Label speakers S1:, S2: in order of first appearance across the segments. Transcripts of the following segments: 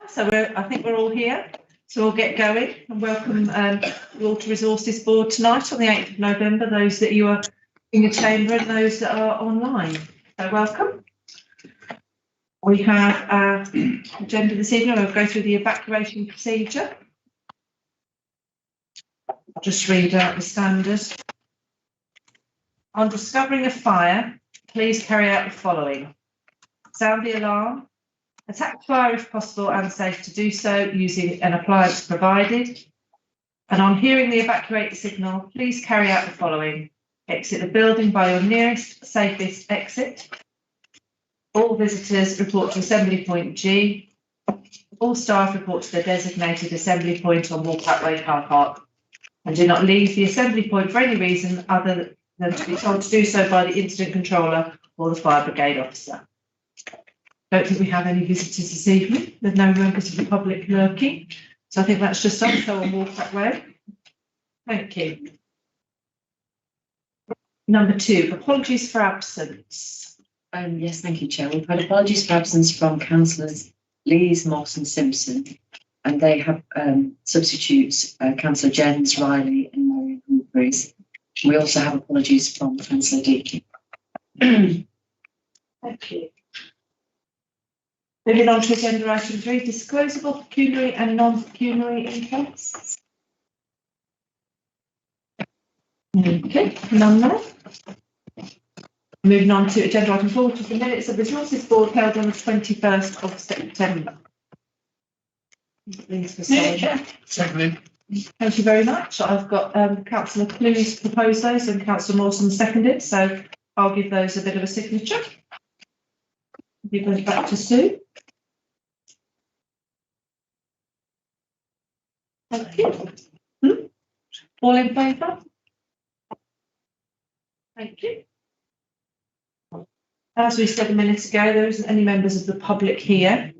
S1: So I think we're all here. So we'll get going and welcome the Water Resources Board tonight on the 8th of November, those that you are in the chamber and those that are online. So welcome. We have our agenda this evening. I'll go through the evacuation procedure. I'll just read out the standards. On discovering a fire, please carry out the following. Sound the alarm. Attack fire if possible and safe to do so using an appliance provided. And on hearing the evacuate signal, please carry out the following. Exit the building by your nearest, safest exit. All visitors report to assembly point G. All staff report to their designated assembly point on Walcott Way car park. And do not leave the assembly point for any reason other than to be told to do so by the incident controller or the fire brigade officer. Don't think we have any visitors this evening. There's no members of the public lurking. So I think that's just also on Walcott Way. Thank you. Number 2, apologies for absence.
S2: Yes, thank you, Chair. We've had apologies for absence from councillors Lees, Moss and Simpson, and they have substitutes Councillor Jens, Riley and Marion Humphreys. We also have apologies from Councillor Deakin.
S1: Thank you. Moving on to agenda item 3, disclosable pecuniary and non-pecuniary interests. Okay, none there. Moving on to agenda item 4, which is the minutes of the Resources Board held on the 21st of September.
S3: Seconded.
S1: Thank you very much. I've got Councillor Clues proposed those and Councillor Mawson seconded, so I'll give those a bit of a signature. Give those back to Sue. Thank you. All in favour? Thank you. As we said a minute ago, there isn't any members of the public here.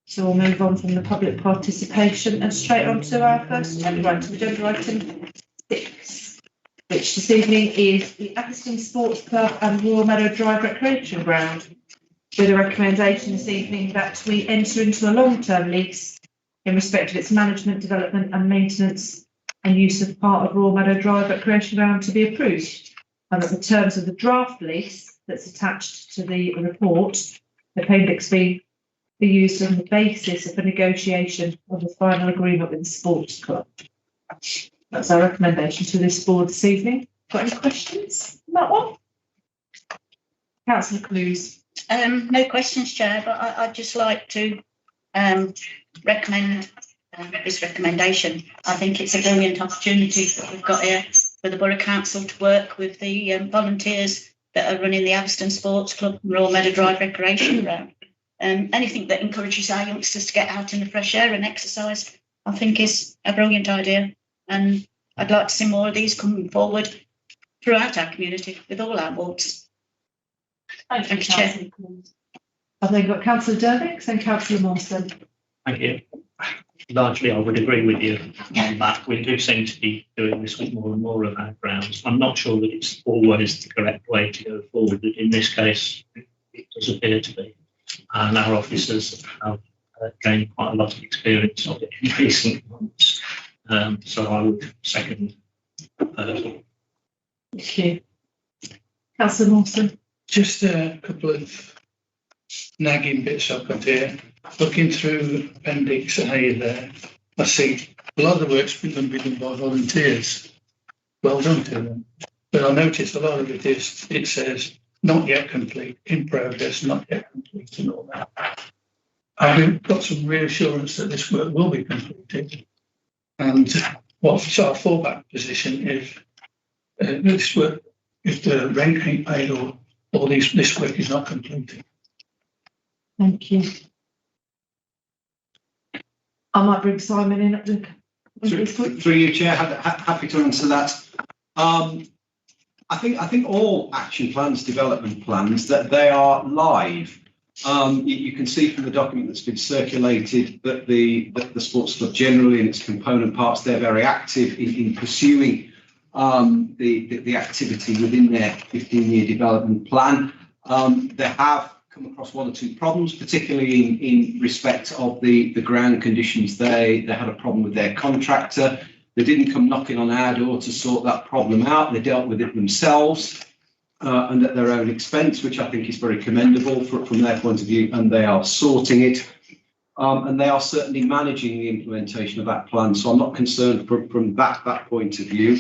S1: So we'll move on from the public participation and straight on to our first agenda item 6, which this evening is the Atherstone Sports Club and Royal Meadow Drive Recreation Ground, with a recommendation this evening that we enter into a long-term lease in respect of its management, development and maintenance and use of part of Royal Meadow Drive Recreation Ground to be approved, and that the terms of the draft lease that's attached to the report, Appendix B, be used on the basis of a negotiation of the final agreement with the sports club. That's our recommendation to this board this evening. Got any questions on that one? Councillor Clues.
S4: No questions, Chair, but I'd just like to recommend this recommendation. I think it's a brilliant opportunity that we've got here for the Borough Council to work with the volunteers that are running the Atherstone Sports Club and Royal Meadow Drive Recreation Ground. Anything that encourages our youngsters to get out in the fresh air and exercise, I think is a brilliant idea. And I'd like to see more of these coming forward throughout our community with all our wards.
S1: Thank you, Chair. I've then got Councillor Dervix and Councillor Mawson.
S3: Thank you. Largely, I would agree with you on that. We do seem to be doing this with more and more of our grounds. I'm not sure that it's always the correct way to go forward, but in this case, it does appear to be. And our officers have gained quite a lot of experience of it in recent months. So I would second the
S1: Thank you. Councillor Mawson.
S5: Just a couple of nagging bits I've got here. Looking through Appendix A there, I see a lot of the work's been going to be done by volunteers. Well done to them. But I noticed a lot of it says not yet complete, in progress, not yet complete and all that. I've got some reassurance that this work will be completed. And what's our fallback position if this work, if the rent ain't paid or this work is not completed?
S1: Thank you. I might bring Simon in at the
S6: through you, Chair. Happy to answer that. I think all action plans, development plans, that they are live. You can see from the document that's been circulated that the sports club generally and its component parts, they're very active in pursuing the activity within their 15-year development plan. They have come across one or two problems, particularly in respect of the ground conditions. They had a problem with their contractor. They didn't come knocking on our door to sort that problem out. They dealt with it themselves and at their own expense, which I think is very commendable from their point of view, and they are sorting it. And they are certainly managing the implementation of that plan. So I'm not concerned from that point of view.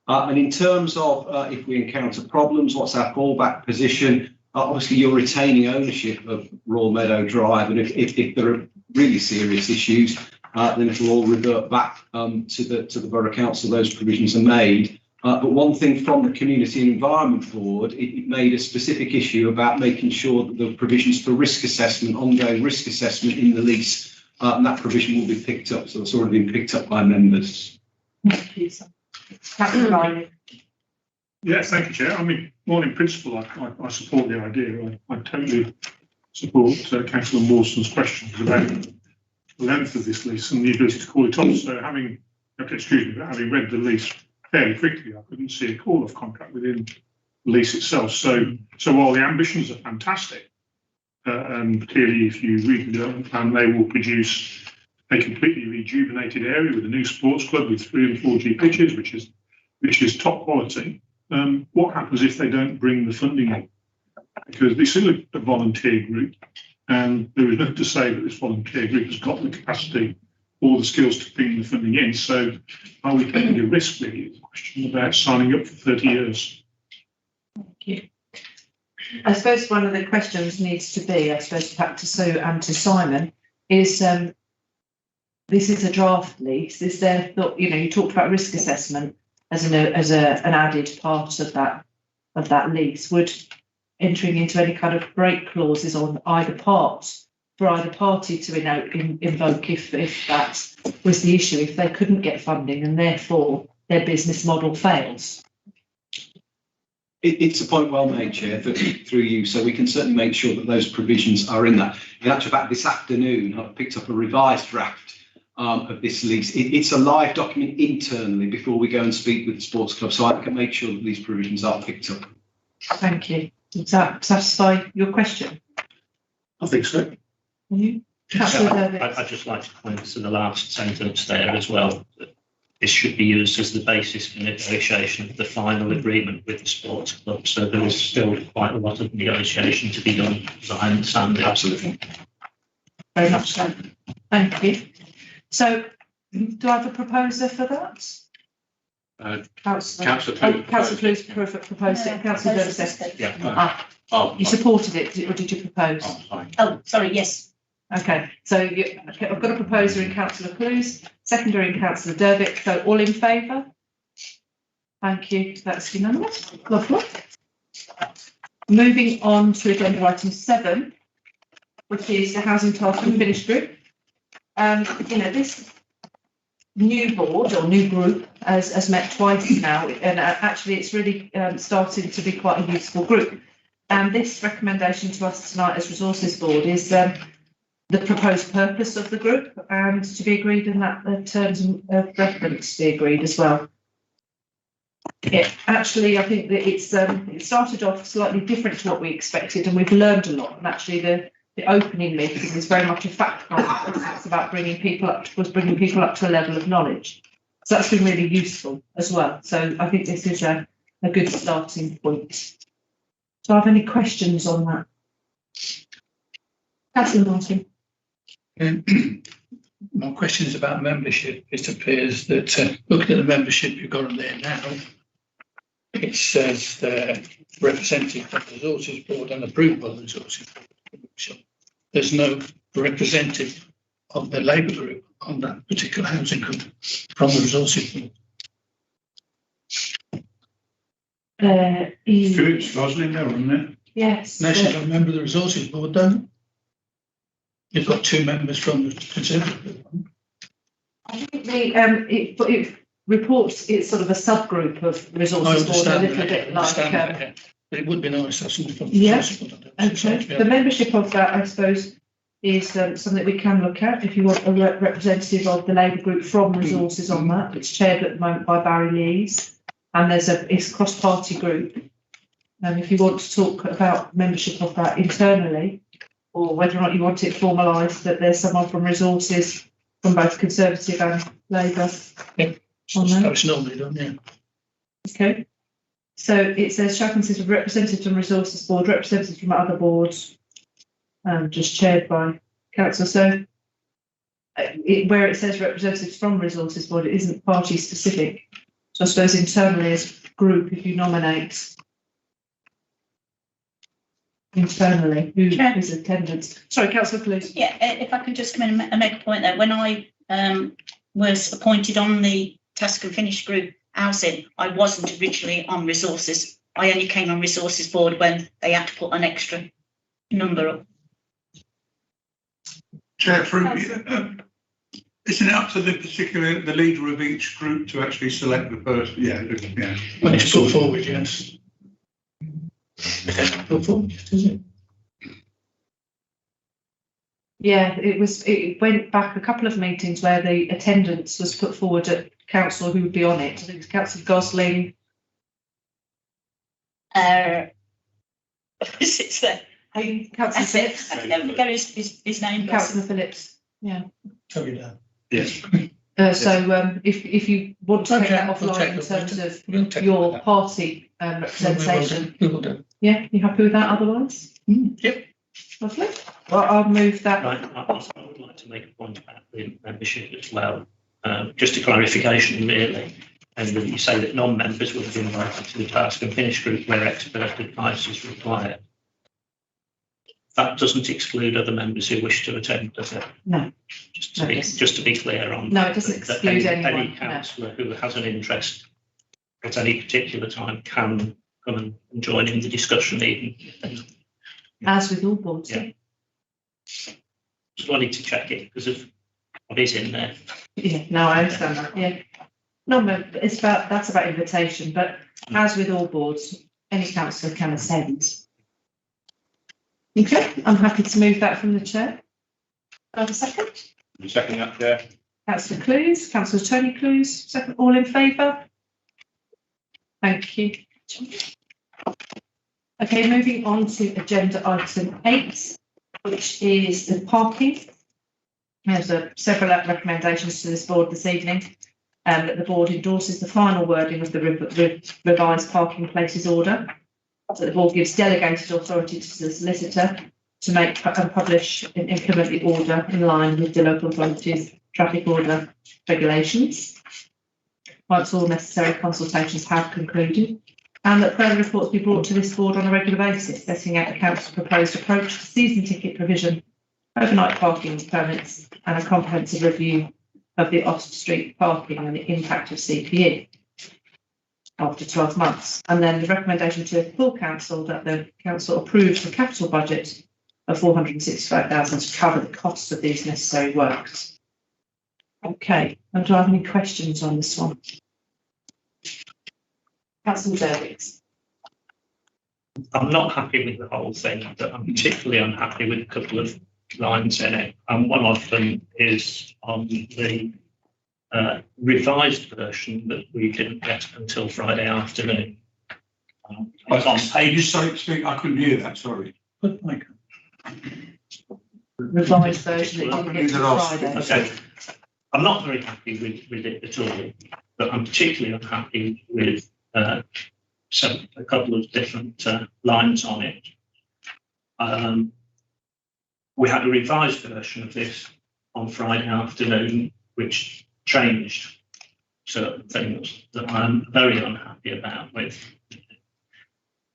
S6: And in terms of if we encounter problems, what's our fallback position? Obviously, you're retaining ownership of Royal Meadow Drive, and if there are really serious issues, then it'll all revert back to the Borough Council. Those provisions are made. But one thing from the Community and Environment Board, it made a specific issue about making sure that the provisions for risk assessment, ongoing risk assessment in the lease, and that provision will be picked up. So it's already been picked up by members.
S1: Thank you, sir. Councillor Riley.
S7: Yeah, thank you, Chair. I mean, well, in principle, I support the idea. I totally support Councillor Mawson's questions about the length of this lease and the ability to call it off. So having read the lease fairly quickly, I couldn't see a call-off contract within the lease itself. So while the ambitions are fantastic, and clearly if you read the development plan, they will produce a completely rejuvenated area with a new sports club with 3 and 4G pitches, which is top quality. What happens if they don't bring the funding in? Because this is a volunteer group, and there is nothing to say that this volunteer group has got the capacity or the skills to bring the funding in. So are we taking a risk, really? It's a question about signing up for 30 years.
S1: Thank you. I suppose one of the questions needs to be, I suppose, back to Sue and to Simon, is this is a draft lease. Is there thought, you talked about risk assessment as an added part of that lease. Would entering into any kind of break clauses on either part for either party to invoke if that was the issue, if they couldn't get funding and therefore their business model fails?
S6: It's a point well made, Chair, through you. So we can certainly make sure that those provisions are in that. In actual fact, this afternoon, I've picked up a revised draft of this lease. It's a live document internally before we go and speak with the sports club, so I can make sure that these provisions are picked up.
S1: Thank you. Does that satisfy your question?
S7: I think so.
S3: I'd just like to point to the last sentence there as well. That this should be used as the basis for negotiation of the final agreement with the sports club. So there is still quite a lot of negotiation to be done, as I understand it.
S6: Absolutely.
S1: Very much so. Thank you. So, do I have a proposer for that? Councillor Clues proposed it. Councillor Durham said.
S3: Yeah.
S1: You supported it, or did you propose?
S4: Oh, sorry, yes.
S1: Okay, so I've got a proposer in Councillor Clues, seconder in Councillor Dervick. So all in favour? Thank you. That's unanimous. Lovely. Moving on to agenda item 7, which is the Housing Task and Finish Group. This new board or new group has met twice now, and actually it's really starting to be quite a useful group. And this recommendation to us tonight as Resources Board is the proposed purpose of the group, and to be agreed, and that the terms of reference be agreed as well. Actually, I think that it started off slightly different to what we expected, and we've learned a lot. And actually, the opening meeting is very much a fact find. It's about bringing people up to a level of knowledge. So that's been really useful as well. So I think this is a good starting point. Do I have any questions on that? Councillor Martin.
S5: My question is about membership. It appears that looking at the membership you've got on there now, it says representative of the Resources Board and approved by the Resources Board. So there's no representative of the Labour group on that particular housing group from the Resources Board.
S8: Phillips Gosling there, wasn't it?
S1: Yes.
S5: National a member of the Resources Board, don't you've got 2 members from the Conservative Group.
S1: I think it reports it's sort of a subgroup of Resources Board, a little bit like.
S5: But it would be nice to have something from the
S1: Yeah.
S5: Resources Board.
S1: Okay. The membership of that, I suppose, is something we can look at if you want a representative of the Labour group from Resources on that. It's chaired at the moment by Barry Lees, and it's a cross-party group. If you want to talk about membership of that internally, or whether or not you want it formalised, that there's someone from resources from both Conservative and Labour.
S5: Yep.
S1: On there.
S5: It's normally done, yeah.
S1: Okay. So it says shall consist of representatives from resources board, representatives from other boards, just chaired by council. So where it says representatives from resources board, it isn't party specific. So I suppose internally as group, if you nominate internally who is attendance. Sorry, councillor, please.
S4: Yeah, if I can just come in and make a point there. When I was appointed on the task and finish group housing, I wasn't originally on resources. I only came on resources board when they had to put an extra number up.
S8: Chair, isn't it up to the leader of each group to actually select the person? Yeah.
S5: When it's put forward, yes. Put forward, is it?
S1: Yeah, it went back a couple of meetings where the attendance was put forward at council who would be on it. I think it's Councillor Gosling.
S4: It's there.
S1: Councillor Phillips.
S4: I can never get his name.
S1: Councillor Phillips. Yeah.
S5: Tell you that.
S3: Yes.
S1: So if you want to take
S5: Okay,
S1: that
S5: we'll
S1: offline
S5: take
S1: in
S5: it.
S1: terms of
S5: We'll take
S1: your
S5: that.
S1: party representation,
S5: We will do.
S1: yeah, you happy with that otherwise?
S5: Yep.
S1: Lovely. Well, I'll move that.
S3: Right, I would like to make a point about the membership as well. Just a clarification, really. And that you say that non-members will be invited to the task and finish group where expert advice is required. That doesn't exclude other members who wish to attend, does it?
S1: No.
S3: Just to be clear on.
S1: No, it doesn't
S3: that
S1: exclude anyone.
S3: Any
S1: No.
S3: councillor who has an interest at any particular time can come and join in the discussion even.
S1: As with all boards.
S3: Yeah. Just wanted to check it because of what is in there.
S1: Yeah, no, I understand that. Yeah. No, but that's about invitation, but as with all boards, any councillor can attend. Okay, I'm happy to move that from the chair. Have a second?
S8: Second that, Chair.
S1: Councillor Clues, Councillor Tony Clues, second, all in favour? Thank you. Okay, moving on to agenda item 8, which is the parking. There's several recommendations to this board this evening, that the board endorses the final wording of the revised parking places order. So the board gives delegated authority to the solicitor to make and publish and implement the order in line with the local authority's traffic order regulations. Once all necessary consultations have concluded, and that further reports be brought to this board on a regular basis, setting out the council's proposed approach to season ticket provision, overnight parking permits, and a comprehensive review of the off-street parking and the impact of CPE after 12 months. And then the recommendation to the full council that the council approves the capital budget of 465,000 to cover the costs of these necessary works. Okay, and do I have any questions on this one? Councillor Derricks.
S3: I'm not happy with the whole thing, but I'm particularly unhappy with a couple of lines in it. And one of them is on the revised version that we didn't get until Friday afternoon. It's on
S8: Did you
S3: page.
S8: say, I couldn't hear that, sorry.
S5: Good, Mike.
S1: Revised version that you can get to Friday.
S3: Okay. I'm not very happy with it at all, but I'm particularly unhappy with a couple of different lines on it. We had a revised version of this on Friday afternoon, which changed certain things that I'm very unhappy about with.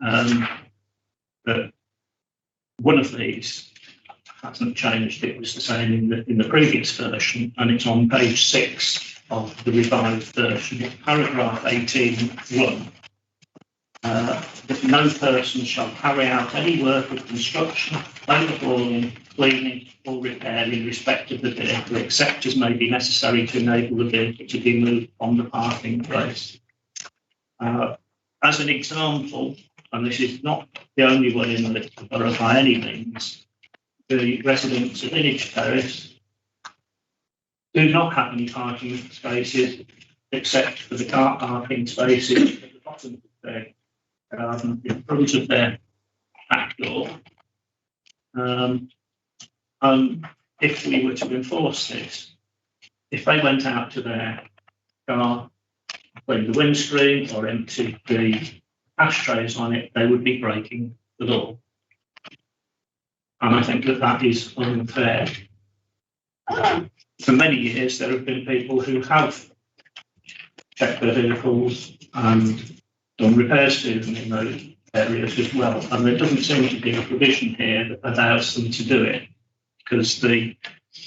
S3: But one of these hasn't changed. It was the same in the previous version, and it's on page 6 of the revised version, paragraph 18(1). That no person shall carry out any work of construction, overhauling, cleaning or repair in respect of the vehicle, except as may be necessary to enable the vehicle to be moved from the parking place. As an example, and this is not the only one in the borough by any means, the residents of Village Terrace do not have any parking spaces except for the car parking spaces at the bottom of their in front of their back door. If we were to enforce this, if they went out to their car, cleaned the windscreen or emptied the ashtrays on it, they would be breaking the law. And I think that that is unfair. For many years, there have been people who have checked their vehicles and done repairs to them in those areas as well. And there doesn't seem to be a provision here that allows them to do it, because the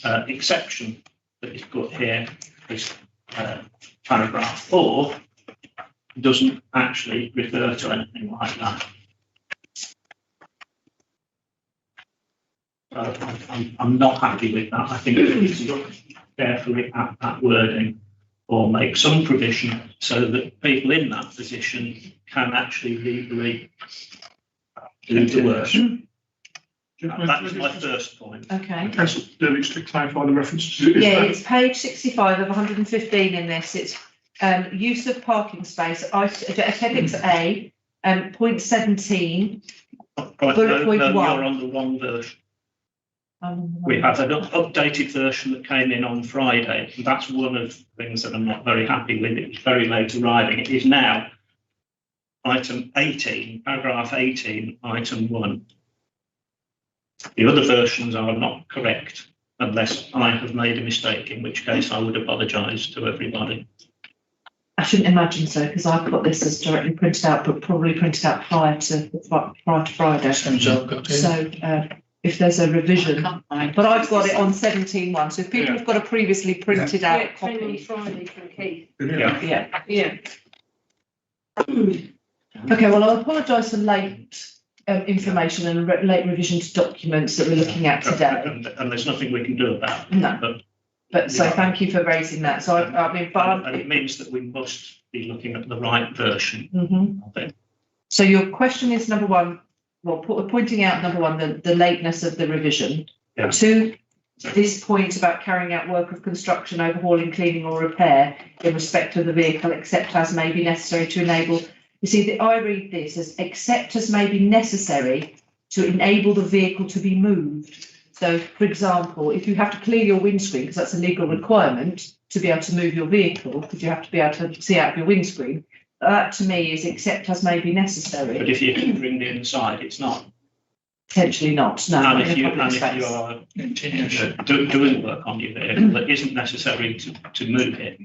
S3: exception that is put here, this paragraph 4, doesn't actually refer to anything like that. I'm not happy with that. I think we need to look carefully at that wording, or make some provision so that people in that position can actually legally do the work. That's my first point.
S1: Okay.
S7: Councillor Derwich, to clarify the reference to it.
S1: Yeah, it's page 65 of 115 in this. It's use of parking space, appendix A, point 17,
S3: Right,
S1: bullet point
S3: no,
S1: 1.
S3: you're on the wrong version. We have an updated version that came in on Friday, and that's one of the things that I'm not very happy with. It's very late arriving. It is now item 18, paragraph 18, item 1. The other versions are not correct, unless I have made a mistake, in which case I would apologise to everybody.
S1: I shouldn't imagine so, because I've got this as directly printed out, but probably printed out prior to Friday.
S5: Same as I've got here.
S1: So if there's a revision,
S4: I can't find
S1: but I've got it on 17.1. So if people have got a previously printed out
S9: It came on
S1: copy,
S9: Friday from Keith.
S3: Yeah.
S1: yeah. Okay, well, I'll apologise for late information and late revision to documents that we're looking at today.
S3: And there's nothing we can do about it.
S1: No. But so thank you for raising that. So I mean, but
S3: And it means that we must be looking at the right version of it.
S1: So your question is number one, well, pointing out number one, the lateness of the revision.
S3: Yeah.
S1: 2, this point about carrying out work of construction, overhauling, cleaning or repair in respect of the vehicle, except as may be necessary to enable. You see, I read this as except as may be necessary to enable the vehicle to be moved. So, for example, if you have to clear your windscreen, because that's a legal requirement to be able to move your vehicle, because you have to be able to see out of your windscreen, that to me is except as may be necessary.
S3: But if you're covering the inside, it's not.
S1: Potentially not, no.
S3: And
S1: not
S3: if
S1: in a
S3: you
S1: public
S3: are
S1: space.
S3: doing work on your vehicle that isn't necessary to move it,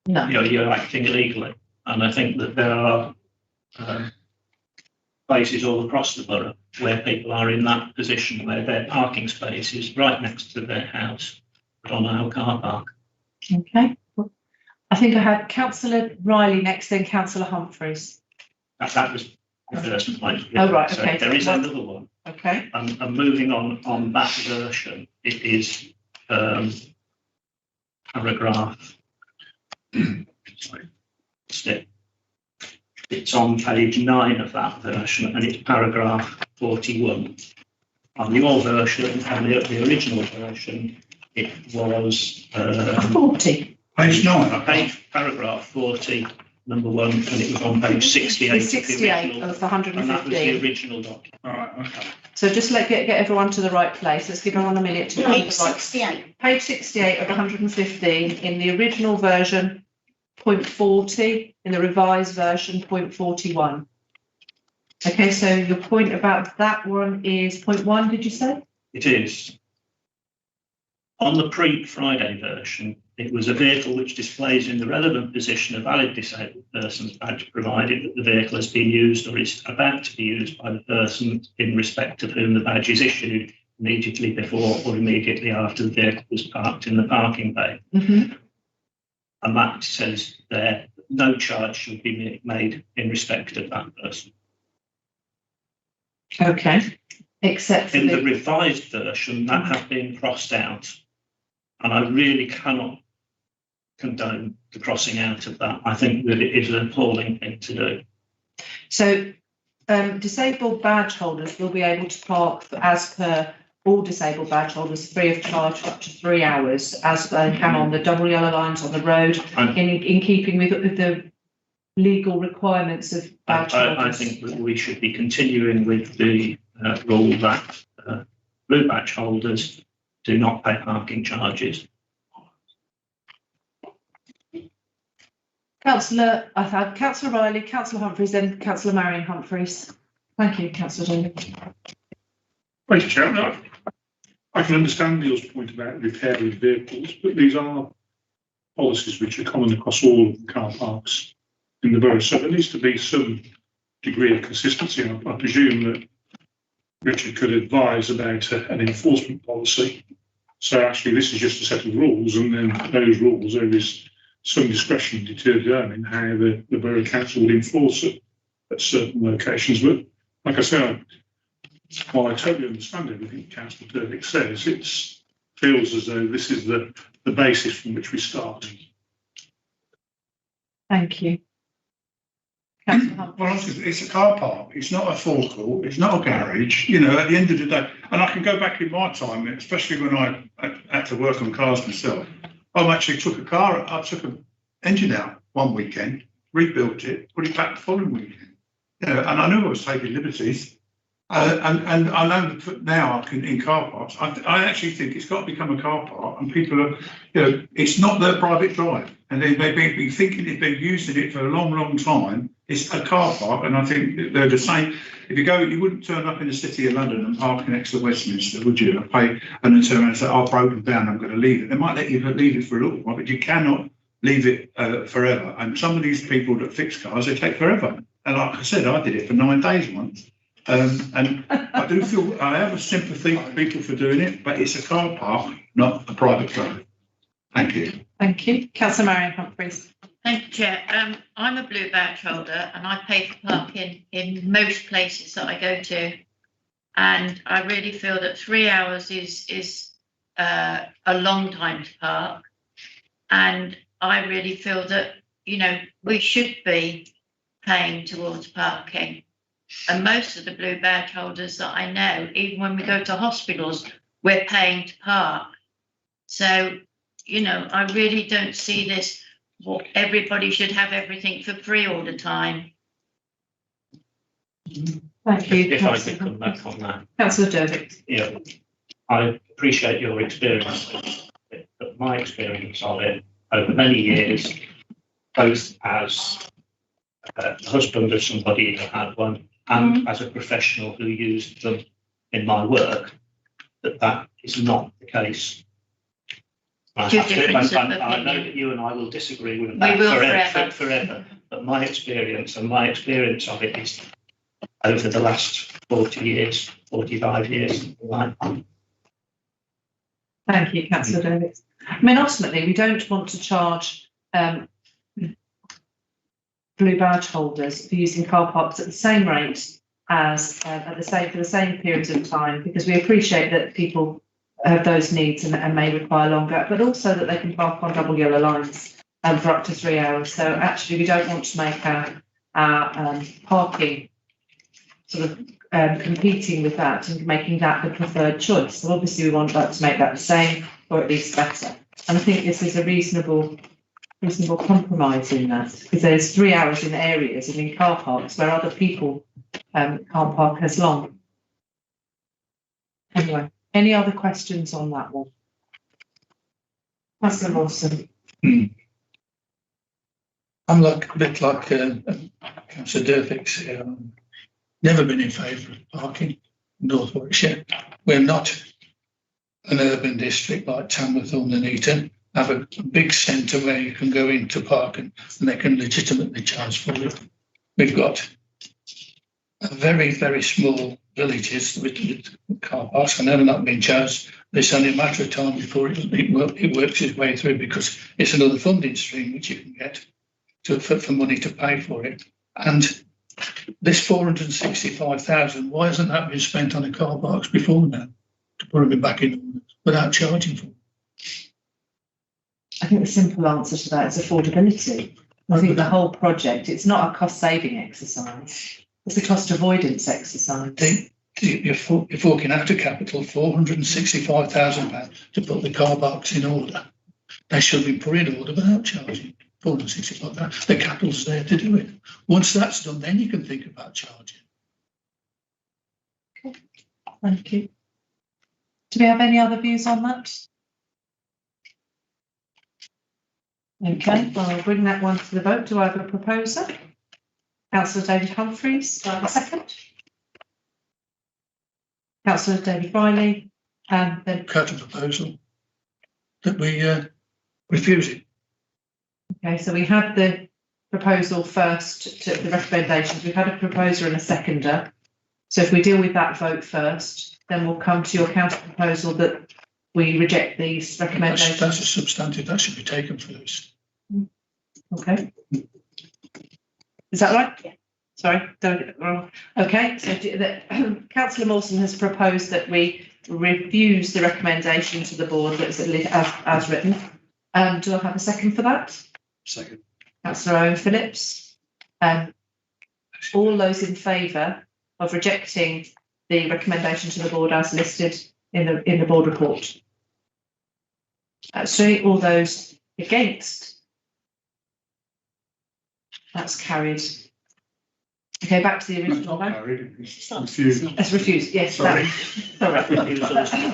S1: No.
S3: you're acting illegally. And I think that there are places all across the borough where people are in that position, where their parking space is right next to their house, but on our car park.
S1: Okay. I think I had Councillor Riley next, then Councillor Humphreys.
S3: That was the first point.
S1: Oh, right,
S3: So
S1: okay.
S3: there is another one.
S1: Okay.
S3: And moving on that version, it is paragraph. Sorry, it's on page 9 of that version, and it's paragraph 41. On your version, and the original version, it was
S1: 40.
S8: Page 9.
S3: paragraph 40, number 1, and it was on page 68.
S1: It's 68 of the
S3: And that was the
S1: 115.
S3: original document.
S8: All right, okay.
S1: So just get everyone to the right place. Let's give everyone a minute to find
S4: Page
S1: the right.
S4: 68.
S1: Page 68 of 115 in the original version, point 40, in the revised version, point 41. Okay, so your point about that one is point 1, did you say?
S3: It is. On the pre-Friday version, it was a vehicle which displays in the relevant position a valid disabled person's badge, provided that the vehicle has been used or is about to be used by the person in respect of whom the badge is issued immediately before or immediately after the vehicle was parked in the parking bay. And that says there, no charge should be made in respect of that person.
S1: Okay, except for
S3: In the
S1: the,
S3: revised version, that has been crossed out. And I really cannot condone the crossing out of that. I think that it is an appalling thing to do.
S1: so disabled badge holders will be able to park as per all disabled badge holders free of charge for up to 3 hours, as they can on the double yellow lines on the road,
S3: And
S1: in keeping with the legal requirements of badge
S3: I
S1: holders.
S3: think that we should be continuing with the rule that blue badge holders do not pay parking charges.
S1: Councillor, I've had Councillor Riley, Councillor Humphreys, then Councillor Marion Humphreys. Thank you, Councillor David.
S7: Thank you, Chair. No, I can understand Neil's point about repairing vehicles, but these are policies which are common across all of the car parks in the borough. So there needs to be some degree of consistency. I presume that Richard could advise about an enforcement policy. So actually, this is just a set of rules, and then those rules, there is some discretion to determine how the borough council will enforce it at certain locations. But like I said, while I totally understand everything Councillor Dervick says, it feels as though this is the basis from which we start.
S1: Thank you. Councillor
S8: Well,
S1: Humphreys.
S8: honestly, it's a car park. It's not a forecourt. It's not a garage. You know, at the end of the day, and I can go back in my time, especially when I had to work on cars myself. I actually took I took an engine out one weekend, rebuilt it, put it back the following weekend. You know, and I knew I was taking liberties. And I know that now in car parks, I actually think it's got to become a car park, and people are, you know, it's not their private drive, and they've been thinking they've been using it for a long, long time. It's a car park, and I think they're the same. If you go, you wouldn't turn up in the City of London and park next to Westminster, would you? And pay and then turn around and say, "I've broken down, I'm going to leave it." They might let you leave it for a little while, but you cannot leave it forever. And some of these people that fix cars, they take forever. And like I said, I did it for 9 days once. And I do feel I have a sympathy for people for doing it, but it's a car park, not a private drive. Thank you.
S1: Thank you. Councillor Marion Humphreys.
S4: Thank you, Chair. I'm a blue badge holder and I pay for parking in most places that I go to. And I really feel that 3 hours is a long time to park. And I really feel that, you know, we should be paying towards parking. And most of the blue badge holders that I know, even when we go to hospitals, we're paying to park. So, you know, I really don't see this, what everybody should have everything for free all the time.
S1: Thank you.
S3: If I could come back on that.
S1: Councillor Dervick.
S3: Yeah, I appreciate your experience, but my experience of it over many years, both as a husband of somebody who had one and as a professional who used them in my work, that is not the case. I know that you and I will disagree with that forever, but my experience of it is over the last 40 years, 45 years.
S1: Thank you, Councillor Davies. I mean, ultimately, we don't want to charge blue badge holders for using car parks at the same rate as for the same periods of time, because we appreciate that people have those needs and may require longer, but also that they can park on double yellow lines for up to 3 hours. So actually, we don't want to make our parking sort of competing with that and making that the preferred choice. So obviously, we want that to make that the same or at least better. And I think this is a reasonable compromise in that, because there's 3 hours in areas and in car parks where other people can't park as long. Anyway, any other questions on that one? Councillor Lawson.
S5: I'm a bit like Councillor Dervick's here. Never been in favour of parking in North Warwickshire. We're not an urban district like Tamworth or Nuneaton. Have a big centre where you can go in to park and they can legitimately charge for it. We've got very, very small villages with car parks, and they're not being charged. It's only a matter of time before it works its way through, because it's another funding stream which you can get for money to pay for it. And this 465,000, why hasn't that been spent on the car parks before now to put them back in without charging for them?
S1: I think the simple answer to that is affordability. I think the whole project, it's not a cost-saving exercise, it's a cost avoidance exercise.
S5: You're forking out of capital £465,000 to put the car parks in order. They should be put in order without charging. performance, if you like that. The capital's there to do it. Once that's done, then you can think about charging.
S1: Thank you. Do we have any other views on that? Okay, well, I'll bring that one to the vote. Do I have a proposer? Councillor David Humphreys, do I have a second? Councillor David Riley, and then.
S5: Counter proposal that we refuse it.
S1: Okay, so we had the proposal first to the recommendations. We've had a proposer and a seconder. So if we deal with that vote first, then we'll come to your counter proposal that we reject these recommendations.
S5: That's a substantive, that should be taken first.
S1: Okay. Is that right?
S4: Yeah.
S1: Sorry, don't get it wrong. Okay, so Councillor Mawson has proposed that we refuse the recommendation to the board that's as written. Do I have a second for that?
S6: Second.
S1: Councillor Owen Phillips. All those in favour of rejecting the recommendation to the board as listed in the board report? That's three. All those against? That's carried. Okay, back to the
S8: It's
S1: original
S8: not
S1: vote.
S8: carried, it's refused.
S1: It's refused, yes.
S8: Sorry.
S1: Sorry.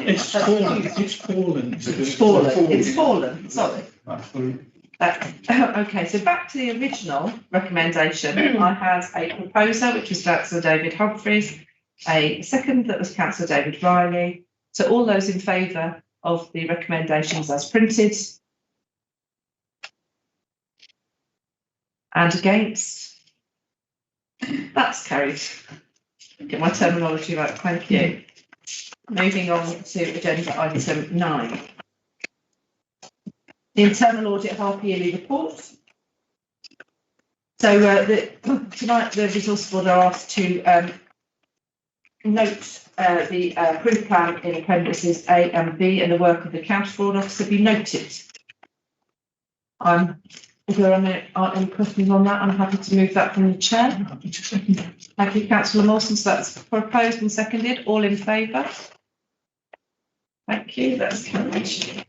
S5: It's fallen, it's fallen.
S1: It's fallen, it's fallen, sorry.
S8: Absolutely.
S1: Okay, so back to the original recommendation. I had a proposer, which was Councillor David Humphreys, a second that was Councillor David Riley. So all those in favour of the recommendations as printed? And against? That's carried. Get my terminology right, thank you. Moving on to agenda item 9. The internal audit half yearly report. So tonight the resource board are asked to note the approved plan in appendices A and B and the work of the counter fraud officer be noted. If there aren't any questions on that, I'm happy to move that from the chair.
S5: Happy to second that.
S1: Thank you, Councillor Mawson. So that's proposed and seconded. All in favour? Thank you. That's carried.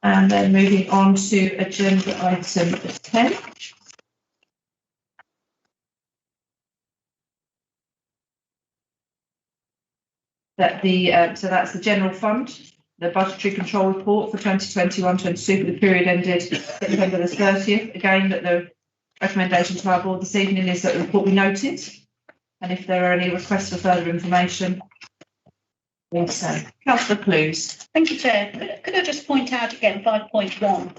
S1: And then moving on to agenda item 10. So that's the general fund, the budgetary control report for 2021-22 for the period ended September the 30th. Again, that the recommendation to our board this evening is that the report be noted. And if there are any requests for further information, please say. Councillor Clues.
S4: Thank you, Chair. Could I just point out again 5.1,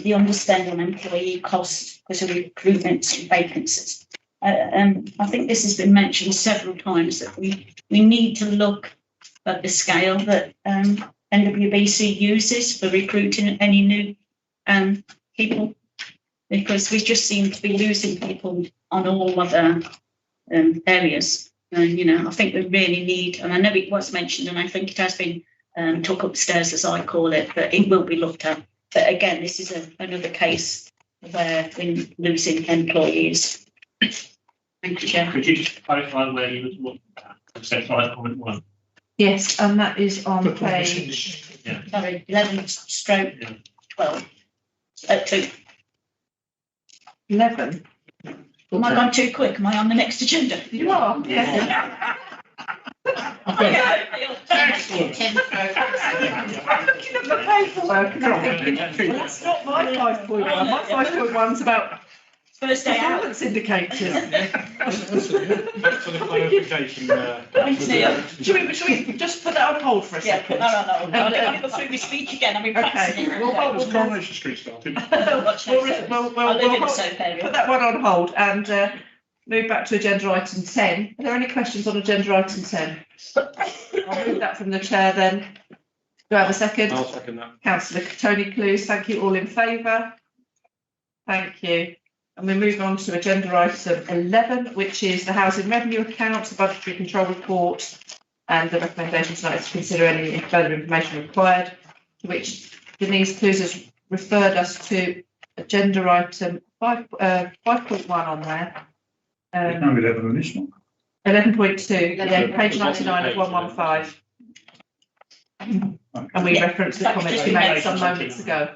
S4: the underspend on employee cost because of recruitments and vacancies. I think this has been mentioned several times that we need to look at the scale that NWBC uses for recruiting any new people, because we just seem to be losing people on all other areas. I think we really need, and I know it was mentioned, and I think it has been took upstairs, as I call it, but it will be looked at. But again, this is another case where we're losing employees. Thank you, Chair.
S3: Could you just clarify where you was looking at? You said 5.1.
S1: Yes, and that is on page.
S4: Sorry, 11 stroke 12. 2.
S1: 11.
S4: Am I gone too quick? Am I on the next agenda?
S1: You are, yes. I'm looking at the paperwork and I'm thinking, well, that's not my 5.1. My 5.1's about
S4: First day out.
S1: performance indicators.
S8: Thanks for the clarification.
S4: Thanks, Neil.
S1: Should we just put that on hold for a
S4: Yeah,
S1: second?
S4: no. I'll go through my speech again. I've been practicing.
S1: Okay.
S8: Was Coronation Street started?
S1: We'll
S4: I live in the soap
S1: put
S4: area.
S1: that one on hold and move back to agenda item 10. Are there any questions on agenda item 10? I'll move that from the chair then. Do I have a second?
S6: I'll second that.
S1: Councillor Tony Clues, thank you. All in favour? Thank you. And we move on to agenda item 11, which is the housing revenue account, the budgetary control report, and the recommendation tonight is to consider any further information required, to which Denise Clues has referred us to agenda item 5.1 on there.
S8: No, 11 on this one.
S1: 11.2, yeah, page 99 of 115. And we referenced the comments we made some moments ago.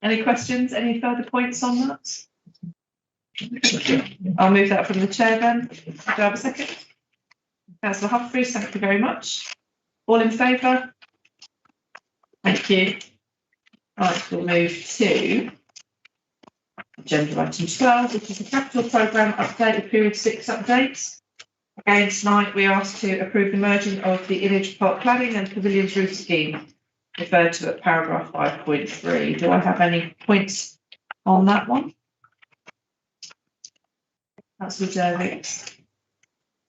S1: Any questions? Any further points on that? I'll move that from the chair then. Do I have a second? Councillor Humphreys, thank you very much. All in favour? Thank you. Right, we'll move to agenda item 12, which is the capital programme update, period 6 updates. Again, tonight we asked to approve the merging of the Image Park cladding and pavilions roof scheme, referred to at paragraph 5.3. Do I have any points on that one? Councillor Jervis.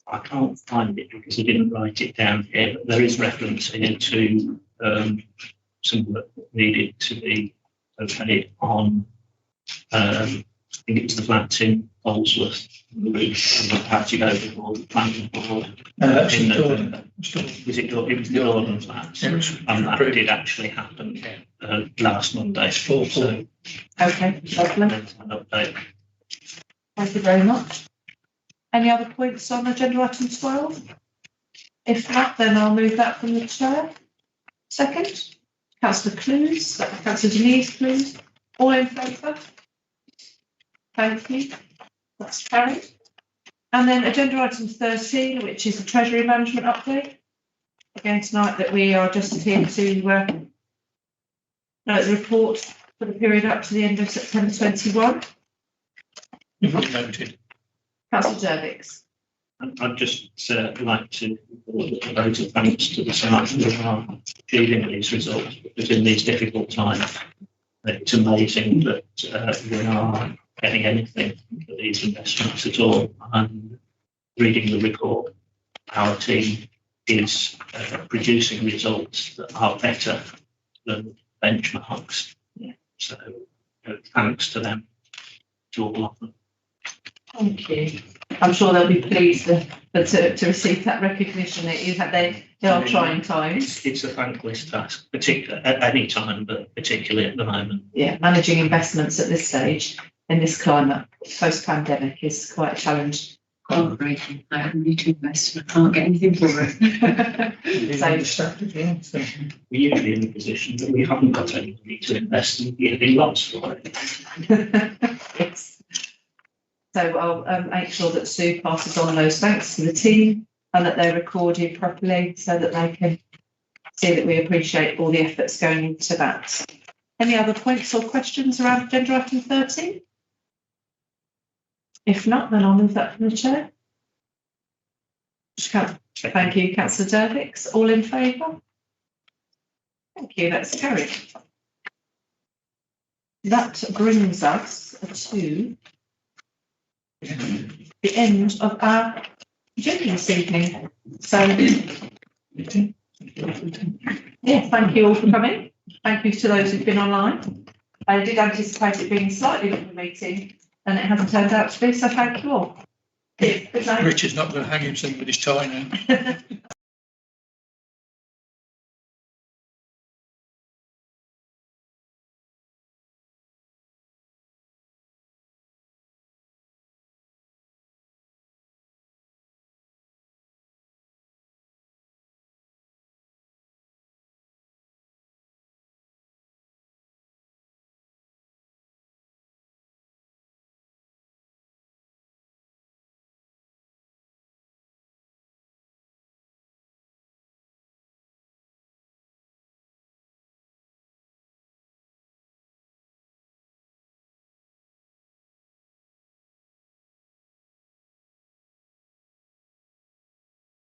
S3: I can't find it because I didn't write it down here, but there is reference here to some work that needed to be okayed on, I think it was the flats in Holsworth, the roof, and had to go before the planning board. In November. Was it the Northern flats? And that did actually happen last Monday. So,
S1: Okay, lovely.
S3: there's an update.
S1: Thank you very much. Any other points on agenda item 12? If not, then I'll move that from the chair. Second, Councillor Clues, Councillor Denise Clues. All in favour? Thank you. That's carried. And then agenda item 13, which is the Treasury Management update. Again, tonight that we are just here to the report for the period up to the end of September 21.
S5: Noted.
S1: Councillor Jervis.
S3: I'd just like to report a vote of thanks to the staff who are achieving these results, because in these difficult times, it's amazing that we are getting anything for these investments at all. And reading the report, our team is producing results that are better than benchmarks.
S1: Yeah.
S3: So thanks to them, to all of them.
S1: Thank you. I'm sure they'll be pleased to receive that recognition. They are trying times.
S3: It's a thankless task, particularly at any time, but particularly at the moment.
S1: Yeah, managing investments at this stage in this climate post-pandemic is quite a challenge.
S2: Heartbreaking. I have money to invest and I can't get anything for it.
S1: So,
S3: We're usually in the position that we haven't got any money to invest and giving lots for it.
S1: yes. So I'll make sure that Sue passes on those thanks to the team and that they're recorded properly so that they can see that we appreciate all the efforts going into that. Any other points or questions around agenda item 13? If not, then I'll move that from the chair. Thank you, Councillor Dervix. All in favour? Thank you, that's carried. That brings us to the end of our agenda this evening. So, yeah, thank you all for coming. Thank you to those who've been online. I did anticipate it being a slightly longer meeting, and it hasn't turned out to be, so thank you all. Good night.
S5: Richard's not going to hang himself with his tie now.